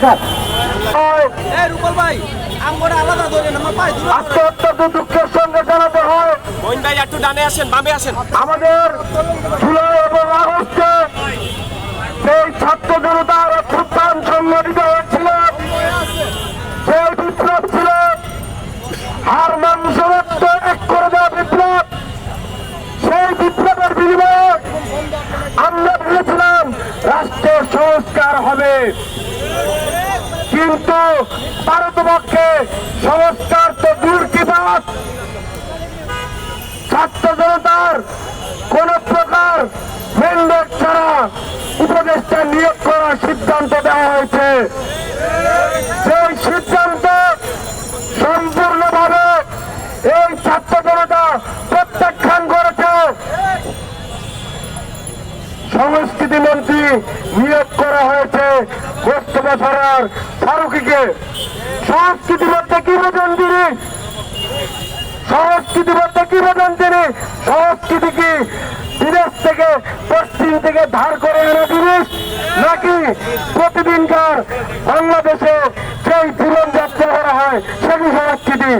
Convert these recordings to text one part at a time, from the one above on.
নমস্কার। অত্যন্ত দুঃখের সঙ্গে জানাতে হয় একটু ডানে আসেন, বামে আসেন। আমাদের জুলাই এবং আগস্টে সেই ছাত্র জনতার অভ্যুত্থান সংগঠিত হয়েছিল, সেই বিপ্লব ছিল হার মাংস রক্ত এক করে দেওয়া বিপ্লব। সেই বিপ্লবের বিনিময়ে আমরা ভেবেছিলাম রাষ্ট্রের সংস্কার হবে, কিন্তু পারতপক্ষে সংস্কার তো দূর কি বাত, ছাত্র জনতার কোন প্রকার ম্যান্ডেট ছাড়া উপদেষ্টা নিয়োগ করার সিদ্ধান্ত দেওয়া হয়েছে। সেই সিদ্ধান্ত সম্পূর্ণভাবে এই ছাত্র জনতা প্রত্যাখ্যান করেছে। সংস্কৃতি মন্ত্রী নিয়োগ করা হয়েছে মোস্তফা সরোয়ার ফারুকীকে। সংস্কৃতি বলতে কি বোঝেন তিনি? সংস্কৃতি বলতে কি বোঝেন তিনি? সংস্কৃতি কি বিদেশ থেকে, পশ্চিম থেকে ধার করে আনা জিনিস, নাকি প্রতিদিনকার বাংলাদেশে যেই জীবনযাত্রা করা হয় সেটি সংস্কৃতি?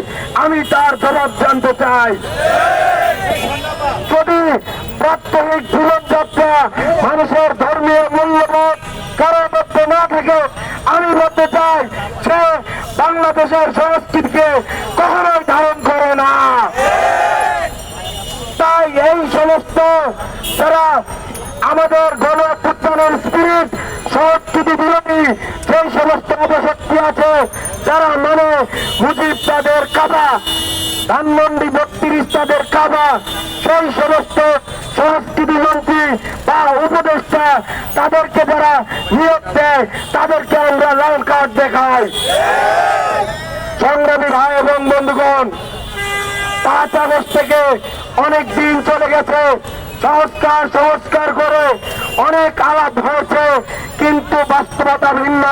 আমি তার জবাব জানতে চাই। যদি প্রাত্যহিক জীবনযাত্রা মানুষের ধর্মীয় মূল্যবোধ কারোর মধ্যে না থাকে, আমি বলতে চাই সে বাংলাদেশের সংস্কৃতিকে কখনোই ধারণ করে না। তাই এই সমস্ত যারা আমাদের গণ অভ্যুত্থানের স্পিরিট, সংস্কৃতি বিরোধী সেই সমস্ত অপশক্তি আছে, যারা মানে মুজিব তাদের কাবা, ধানমন্ডি 32 তাদের কাবা, সেই সমস্ত সংস্কৃতি মন্ত্রী বা উপদেষ্টা তাদেরকে যারা নিয়োগ দেয় তাদেরকে আমরা লাল কার্ড দেখাই। সংগ্রামী ভাই এবং বন্ধুগণ, 5 আগস্ট থেকে অনেক দিন চলে গেছে, সংস্কার করে অনেক আলাপ হয়েছে, কিন্তু বাস্তবতা ভিন্ন।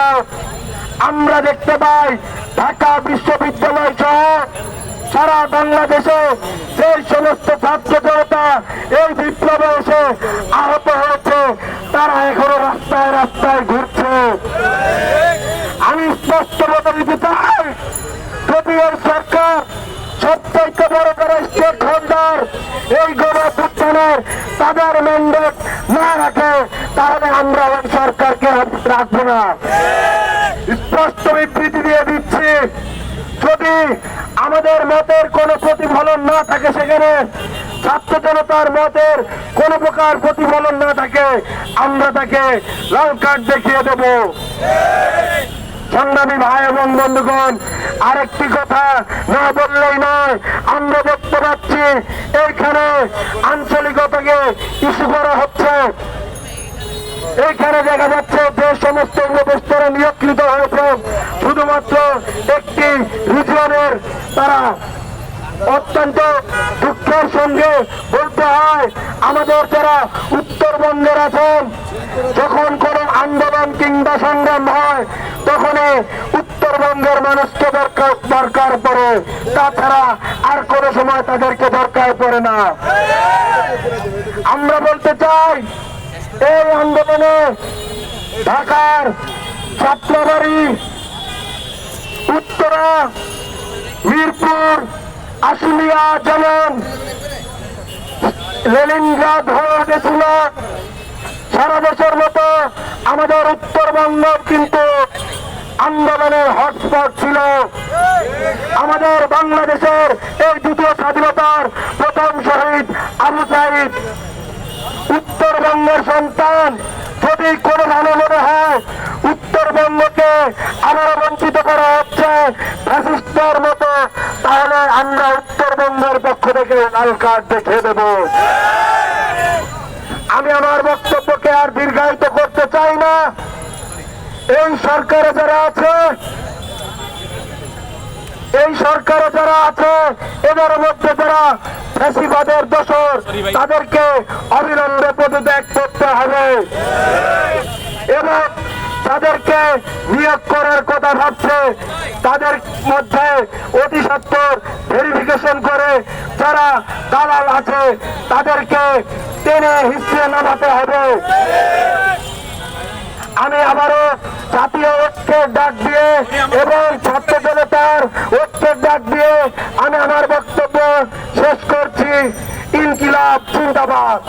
আমরা দেখতে পাই ঢাকা বিশ্ববিদ্যালয় সহ সারা বাংলাদেশে সেই সমস্ত ছাত্র জনতা এই বিপ্লবে এসে আহত হয়েছে, তারা এখনো রাস্তায় রাস্তায় ঘুরছে। আমি স্পষ্ট বলে দিতে চাই, যদি এই সরকার সবচাইতে বড় করে স্টেক হোল্ডার এই গণ অভ্যুত্থানের তাদের ম্যান্ডেট না রাখে, তাহলে আমরা ওই সরকারকে রাখবো না। স্পষ্ট বিবৃতি দিয়ে দিচ্ছি, যদি আমাদের মতের কোনো প্রতিফলন না থাকে, সেখানে ছাত্র জনতার মতের কোন প্রকার প্রতিফলন না থাকে, আমরা তাকে লাল কার্ড দেখিয়ে দেব। সংগ্রামী ভাই এবং বন্ধুগণ, আরেকটি কথা না বললেই নয়, আমরা দেখতে পাচ্ছি এইখানে আঞ্চলিকতাকে ইস্যু করা হচ্ছে। এইখানে দেখা যাচ্ছে যে সমস্ত উপদেষ্টারা নিয়োগকৃত হয়েছে শুধুমাত্র একটি রিজিয়নের, তারা অত্যন্ত দুঃখের সঙ্গে বলতে হয় আমাদের যারা উত্তরবঙ্গের আছেন, যখন কোন আন্দোলন কিংবা সংগ্রাম হয় তখন উত্তরবঙ্গের মানুষকে দরকার পড়ে, তাছাড়া আর কোনো সময় তাদেরকে দরকার পড়ে না। আমরা বলতে চাই এই আন্দোলনে ঢাকার ছাত্রবাড়ি, উত্তরা, মিরপুর, আশুলিয়া, যেমন লেনিনগ্রাদ হয়ে গেছিল, সারা দেশের মতো আমাদের উত্তরবঙ্গ কিন্তু আন্দোলনের হটস্পট ছিল। আমাদের বাংলাদেশের এই দ্বিতীয় স্বাধীনতার প্রথম শহীদ আবু সাইদ উত্তরবঙ্গের সন্তান। যদি কোনো ভালো মনে হয় উত্তরবঙ্গকে আবার বঞ্চিত করা হচ্ছে ফ্যাসিস্টের মতো, তাহলে আমরা উত্তরবঙ্গের পক্ষ থেকে লাল কার্ড দেখিয়ে দেব। আমি আমার বক্তব্যকে আর দীর্ঘায়িত করতে চাই না। এই সরকারে যারা আছে, এদের মধ্যে যারা ফ্যাসিবাদের দোষর, তাদেরকে অবিলম্বে পদত্যাগ করতে হবে এবং তাদেরকে নিয়োগ করার কথা ভাবছে তাদের মধ্যে অতি সত্বর ভেরিফিকেশন করে যারা দালাল আছে তাদেরকে টেনে হিসেবে নামাতে হবে। আমি আবারও জাতীয় ঐক্যের ডাক দিয়ে এবং ছাত্র জনতার ঐক্যের ডাক দিয়ে আমি আমার বক্তব্য শেষ করছি। ইনকিলাব জিন্দাবাদ।